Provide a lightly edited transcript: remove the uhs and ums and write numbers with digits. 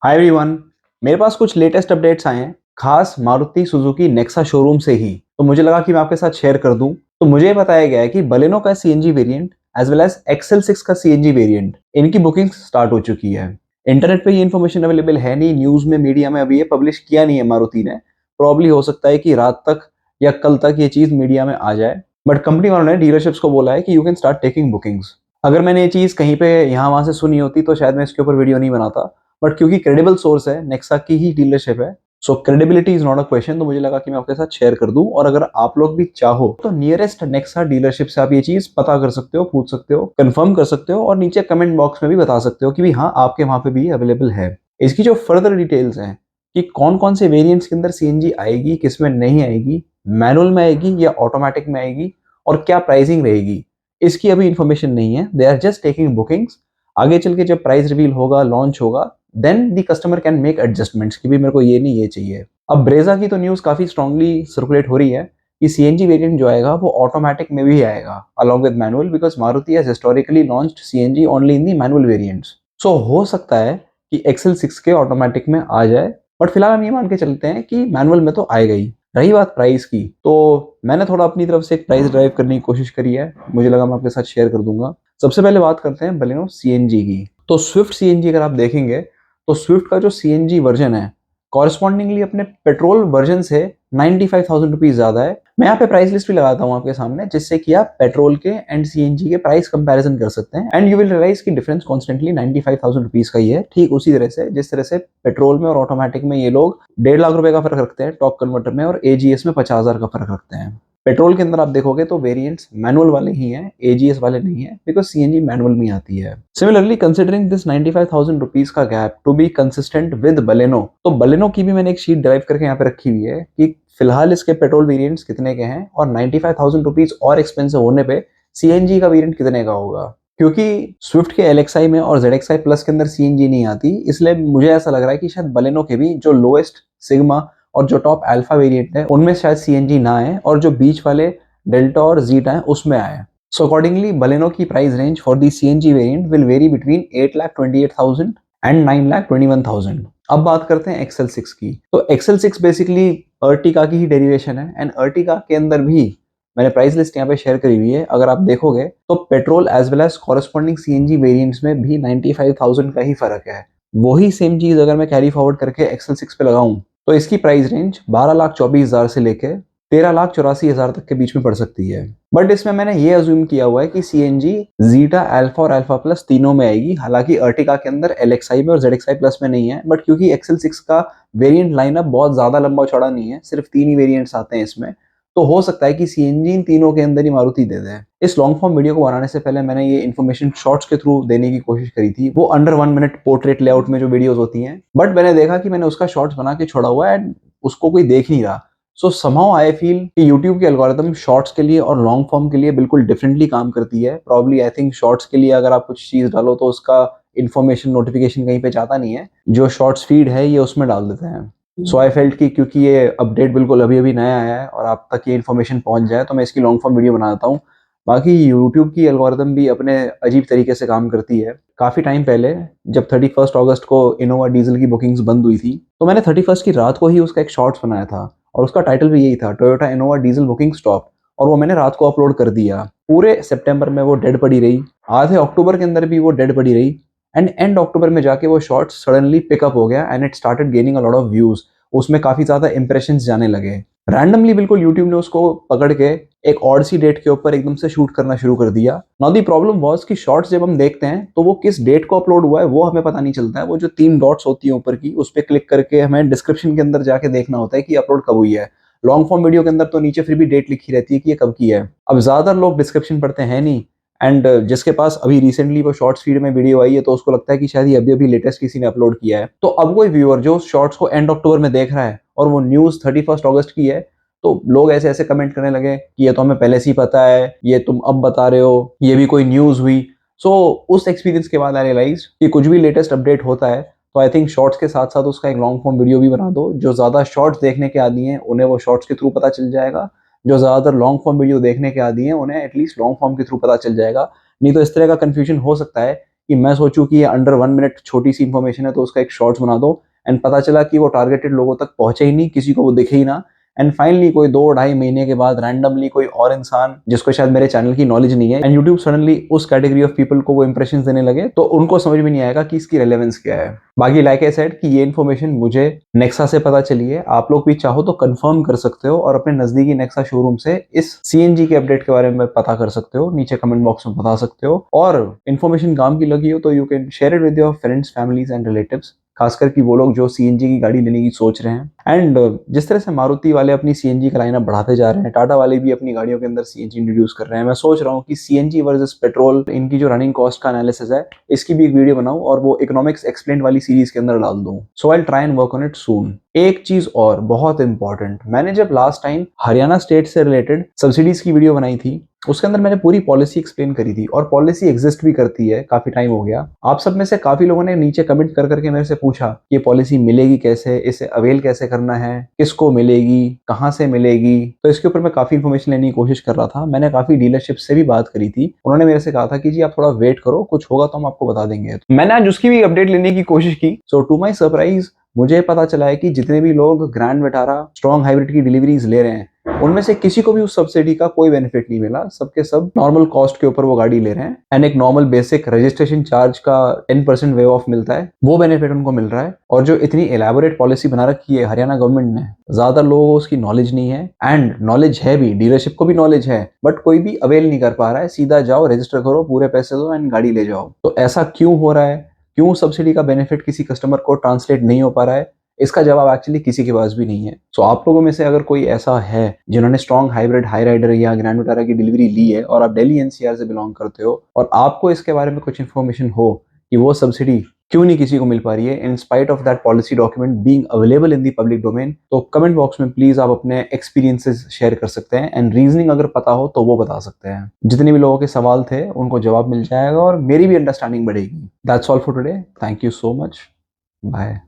Hi everyone. मेरे पास कुछ latest updates आए हैं, खास मारुति सुजुकी नेक्सा शोरूम से ही। तो मुझे लगा कि मैं आपके साथ शेयर कर दूं। तो मुझे बताया गया है कि बलेनो का CNG variant as well as XL 6 का सीएनजी वेरिएंट, इनकी बुकिंग स्टार्ट हो चुकी है। इंटरनेट पे ये इन्फॉर्मेशन अवेलेबल है नहीं, न्यूज में, मीडिया में अभी ये पब्लिश किया नहीं है मारुति ने। प्रॉब्ली हो सकता है कि रात तक या कल तक ये चीज मीडिया में आ जाए। बट कंपनी वालों ने डीलरशिप्स को बोला है कि you can start taking bookings. अगर मैंने ये चीज कहीं पे यहाँ वहां से सुनी होती तो शायद मैं इसके ऊपर वीडियो नहीं बनाता। बट क्योंकि क्रेडिबल सोर्स है, नेक्सा की ही डीलरशिप है, so credibility is not a question, तो मुझे लगा कि मैं आपके साथ शेयर कर दूं। और अगर आप लोग भी चाहो तो नियरेस्ट नेक्सा डीलरशिप से आप ये चीज पता कर सकते हो, पूछ सकते हो, कंफर्म कर सकते हो और नीचे कमेंट बॉक्स में भी बता सकते हो कि भी हाँ आपके वहां पे भी अवेलेबल है। इसकी जो फर्दर डिटेल्स हैं कि कौन कौन से वेरिएंट्स के अंदर सीएनजी आएगी, किसमें नहीं आएगी, मैनुअल में आएगी या ऑटोमेटिक में आएगी और क्या प्राइसिंग रहेगी, इसकी अभी इंफॉर्मेशन नहीं है। They are just taking bookings. आगे चल के जब प्राइस रिवील होगा, लॉन्च होगा, then the customer can make adjustments कि भी मेरे को ये नहीं ये चाहिए। अब ब्रेजा की तो न्यूज काफी स्ट्रांगली सर्कुलेट हो रही है कि सीएनजी वेरिएंट जो आएगा वो ऑटोमेटिक में भी आएगा along with manual, because Maruti has historically launched CNG only in the manual variants. So हो सकता है कि एक्सेल 6 के ऑटोमेटिक में आ जाए, बट फिलहाल हम ये मान के चलते हैं कि मैनुअल में तो आएगा ही। रही बात प्राइस की, तो मैंने थोड़ा अपनी तरफ से एक प्राइस ड्राइव करने की कोशिश करी है, मुझे लगा मैं आपके साथ शेयर कर दूंगा। सबसे पहले बात करते हैं बलेनो सीएनजी की। तो स्विफ्ट सीएनजी अगर आप देखेंगे तो स्विफ्ट का जो सीएनजी वर्जन है कॉरेस्पॉन्डिंगली अपने पेट्रोल वर्जन से 95,000 रुपीज ज्यादा है। मैं यहाँ पे प्राइस लिस्ट भी लगाता हूँ आपके सामने, जिससे कि आप पेट्रोल के एंड सीएनजी के प्राइस कंपैरिजन कर सकते हैं एंड यू विल रियलाइज की डिफरेंस कॉन्स्टेंटली 95,000 रुपीज का ही है। ठीक उसी तरह से जिस तरह से पेट्रोल में और ऑटोमेटिक में ये लोग 1.5 लाख रुपए का फर्क रखते हैं टॉप कन्वर्टर में, और एजीएस में 50,000 का फर्क रखते हैं। पेट्रोल के अंदर आप देखोगे तो वेरिएंट्स मैनुअल वाले ही हैं, एजीएस वाले नहीं है, बिकॉज सीएनजी मैनुअल में आती है। सिमिलरली कंसिडरिंग दिस 95,000 रुपीज का gap to be consistent with Baleno, तो बलेनो की भी मैंने एक शीट ड्राइव करके यहाँ पे रखी हुई है कि फिलहाल इसके पेट्रोल वेरिएंट्स कितने के हैं और 95,000 रुपीज और एक्सपेंसिव होने पे सीएनजी का वेरिएंट कितने का होगा। क्योंकि स्विफ्ट के एलएक्सआई में और जेडएक्सआई प्लस के अंदर सीएनजी नहीं आती, इसलिए मुझे ऐसा लग रहा है कि शायद बलेनो के भी जो लोएस्ट सिग्मा और जो टॉप अल्फा वेरिएंट है उनमें शायद सीएनजी ना आए और जो बीच वाले डेल्टा और जीटा है उसमें आए। सो अकॉर्डिंगली बलेनो की price range for the CNG variant will very between 8,28,000 and 9,21,000। अब बात करते हैं एक्सेल 6 की। तो एक्सेल 6 बेसिकली अर्टिगा की ही डेरिवेशन है एंड अर्टिगा के अंदर भी मैंने प्राइस लिस्ट यहाँ पे शेयर करी हुई है। अगर आप देखोगे तो petrol as well as corresponding CNG variants में भी 95,000 का ही फर्क है। वही सेम चीज अगर मैं कैरी फॉरवर्ड करके एक्सेल 6 पे लगाऊं तो इसकी प्राइस रेंज 12,24,000 से लेके 13,84,000 तक के बीच में पड़ सकती है। बट इसमें मैंने ये अज्यूम किया हुआ है कि सीएनजी जीटा, अल्फा और अल्फा प्लस तीनों में आएगी। हालांकि अर्टिगा के अंदर एलएक्सआई में और जेडएक्सआई प्लस में नहीं है, बट क्योंकि एक्सेल 6 का वेरिएंट लाइनअप बहुत ज्यादा लंबा चौड़ा नहीं है, सिर्फ 3 ही वेरिएंट्स आते हैं इसमें, तो हो सकता है कि सीएनजी इन तीनों के अंदर ही मारुति दे दे। इस लॉन्ग फॉर्म वीडियो को बनाने से पहले मैंने ये इन्फॉर्मेशन शॉर्ट्स के थ्रू देने की कोशिश करी थी, वो अंडर 1 मिनट पोर्ट्रेट लेआउट में जो वीडियोस होती हैं, बट मैंने देखा कि मैंने उसका शॉर्ट्स बना के छोड़ा हुआ है एंड उसको कोई देख नहीं रहा। सो समहाउ आई फील कि YouTube की एल्गोरिथम शॉर्ट्स के लिए और लॉन्ग फॉर्म के लिए बिल्कुल डिफरेंटली काम करती है। प्रॉब्ली आई थिंक शॉर्ट्स के लिए अगर आप कुछ चीज डालो तो उसका इन्फॉर्मेशन नोटिफिकेशन कहीं पे जाता नहीं है, जो शॉर्ट्स फीड है ये उसमें डाल देते हैं। सो आई फेल्ट कि क्योंकि ये अपडेट बिल्कुल अभी अभी नया आया है और आप तक ये इन्फॉर्मेशन पहुंच जाए तो मैं इसकी लॉन्ग फॉर्म वीडियो बना देता हूँ। बाकी यूट्यूब की एल्गोरिथम भी अपने अजीब तरीके से काम करती है। काफी टाइम पहले जब 31 अगस्त को इनोवा डीजल की बुकिंग्स बंद हुई थी तो मैंने 31 की रात को ही उसका एक शॉर्ट्स बनाया था और उसका टाइटल भी यही था, Toyota Innova diesel booking stop, और वो मैंने रात को अपलोड कर दिया। पूरे सितंबर में वो डेड पड़ी रही, आधे अक्टूबर के अंदर भी वो डेड पड़ी रही एंड एंड अक्टूबर में जाके वो शॉर्ट्स सडनली पिकअप हो गया and it started gaining a lot of views. उसमें काफी ज्यादा इंप्रेशंस जाने लगे। रैंडमली बिल्कुल यूट्यूब ने उसको पकड़ के एक ऑड सी डेट के ऊपर एकदम से शूट करना शुरू कर दिया। नाउ दी प्रॉब्लम वाज कि शॉर्ट्स जब हम देखते हैं तो वो किस डेट को अपलोड हुआ है वो हमें पता नहीं चलता है। वो जो 3 डॉट्स होती है ऊपर की, उस पर क्लिक करके हमें डिस्क्रिप्शन के अंदर जाके देखना होता है कि अपलोड कब हुई है। लॉन्ग फॉर्म वीडियो के अंदर तो नीचे फिर भी डेट लिखी रहती है कि ये कब की है। अब ज्यादातर लोग डिस्क्रिप्शन पढ़ते हैं नहीं, एंड जिसके पास अभी रिसेंटली वो शॉर्ट्स फीड में वीडियो आई है तो उसको लगता है कि शायद ये अभी अभी लेटेस्ट किसी ने अपलोड किया है। तो अब कोई व्यूअर जो शॉर्ट्स को एंड अक्टूबर में देख रहा है और वो न्यूज 31 अगस्त की है, तो लोग ऐसे ऐसे कमेंट करने लगे कि ये तो हमें पहले से ही पता है, ये तुम अब बता रहे हो, ये भी कोई न्यूज हुई। सो उस एक्सपीरियंस के बाद आई रियलाइज कि कुछ भी लेटेस्ट अपडेट होता है तो आई थिंक शॉर्ट्स के साथ साथ उसका एक लॉन्ग फॉर्म वीडियो भी बना दो। जो ज्यादा शॉर्ट्स देखने के आदी हैं उन्हें वो शॉर्ट्स के थ्रू पता चल जाएगा, जो ज्यादातर लॉन्ग फॉर्म वीडियो देखने के आदी हैं उन्हें एटलीस्ट लॉन्ग फॉर्म के थ्रू पता चल जाएगा। नहीं तो इस तरह का कंफ्यूजन हो सकता है कि मैं सोचूं कि ये अंडर 1 मिनट छोटी सी इन्फॉर्मेशन है तो उसका एक शॉर्ट्स बना दो, एंड पता चला कि वो टारगेटेड लोगों तक पहुंचे ही नहीं, किसी को वो दिखे ही ना। एंड फाइनली कोई 2-2.5 महीने के बाद रैंडमली कोई और इंसान जिसको शायद मेरे चैनल की नॉलेज नहीं है, एंड यूट्यूब सडनली उस कैटेगरी ऑफ पीपल को वो इंप्रेशन देने लगे, तो उनको समझ में नहीं आएगा कि इसकी रेलेवेंस क्या है। बाकी लाइक आई सेड कि ये इन्फॉर्मेशन मुझे नेक्सा से पता चली है, आप लोग भी चाहो तो कंफर्म कर सकते हो और अपने नजदीकी नेक्सा शोरूम से इस सीएनजी के अपडेट के बारे में पता कर सकते हो, नीचे कमेंट बॉक्स में बता सकते हो। और इन्फॉर्मेशन काम की लगी हो तो you can share it with your friends, families and relatives, खासकर कि वो लोग जो सीएनजी की गाड़ी लेने की सोच रहे हैं। एंड जिस तरह से मारुति वाले अपनी सीएनजी का लाइनअप बढ़ाते जा रहे हैं, टाटा वाले भी अपनी गाड़ियों के अंदर सीएनजी इंट्रोड्यूस कर रहे हैं, मैं सोच रहा हूँ कि सीएनजी वर्सेस पेट्रोल, इनकी जो रनिंग कॉस्ट का एनालिसिस है, इसकी भी एक वीडियो बनाऊं और वो इकोनॉमिक्स एक्सप्लेन वाली सीरीज के अंदर डाल दूं। So I try and work on it soon. एक चीज और बहुत इंपॉर्टेंट, मैंने जब लास्ट टाइम हरियाणा स्टेट से रिलेटेड सब्सिडीज की वीडियो बनाई थी, उसके अंदर मैंने पूरी पॉलिसी एक्सप्लेन करी थी, और पॉलिसी एग्जिस्ट भी करती है, काफी टाइम हो गया। आप सब में से काफी लोगों ने नीचे कमेंट कर करके मेरे से पूछा ये पॉलिसी मिलेगी कैसे, इसे अवेल कैसे करना है, किसको मिलेगी, कहाँ से मिलेगी। तो इसके ऊपर मैं काफी इन्फॉर्मेशन लेने की कोशिश कर रहा था। मैंने काफी डीलरशिप से भी बात करी थी, उन्होंने मेरे से कहा था कि जी आप थोड़ा वेट करो, कुछ होगा तो हम आपको बता देंगे। तो मैंने आज उसकी भी अपडेट लेने की कोशिश की। सो टू माई सरप्राइज मुझे पता चला है कि जितने भी लोग ग्रैंड विटारा स्ट्रॉन्ग हाइब्रिड की डिलीवरीज ले रहे हैं, उनमें से किसी को भी उस सब्सिडी का कोई बेनिफिट नहीं मिला। सबके सब नॉर्मल कॉस्ट के ऊपर वो गाड़ी ले रहे हैं, एंड एक नॉर्मल बेसिक रजिस्ट्रेशन चार्ज का 10% वेव ऑफ मिलता है, वो बेनिफिट उनको मिल रहा है। और जो इतनी एलैबोरेट पॉलिसी बना रखी है हरियाणा गवर्नमेंट ने, ज्यादा लोगों को उसकी नॉलेज नहीं है, एंड नॉलेज है भी, डीलरशिप को भी नॉलेज है, बट कोई भी अवेल नहीं कर पा रहा है। सीधा जाओ, रजिस्टर करो, पूरे पैसे दो एंड गाड़ी ले जाओ। तो ऐसा क्यों हो रहा है, क्यों सब्सिडी का बेनिफिट किसी कस्टमर को ट्रांसलेट नहीं हो पा रहा है, इसका जवाब एक्चुअली किसी के पास भी नहीं है। सो आप लोगों में से अगर कोई ऐसा है जिन्होंने स्ट्रॉन्ग हाइब्रिड, हाई राइडर या ग्रैंड विटारा की डिलीवरी ली है, और आप दिल्ली एनसीआर से बिलोंग करते हो, और आपको इसके बारे में कुछ इन्फॉर्मेशन हो कि वो सब्सिडी क्यों नहीं किसी को मिल पा रही है in spite of that policy document being available in the public domain, तो कमेंट बॉक्स में प्लीज आप अपने एक्सपीरियंसेस शेयर कर सकते हैं, एंड रीजनिंग अगर पता हो तो वो बता सकते हैं। जितने भी लोगों के सवाल थे उनको जवाब मिल जाएगा और मेरी भी अंडरस्टैंडिंग बढ़ेगी। That's all for today, thank you so much, bye.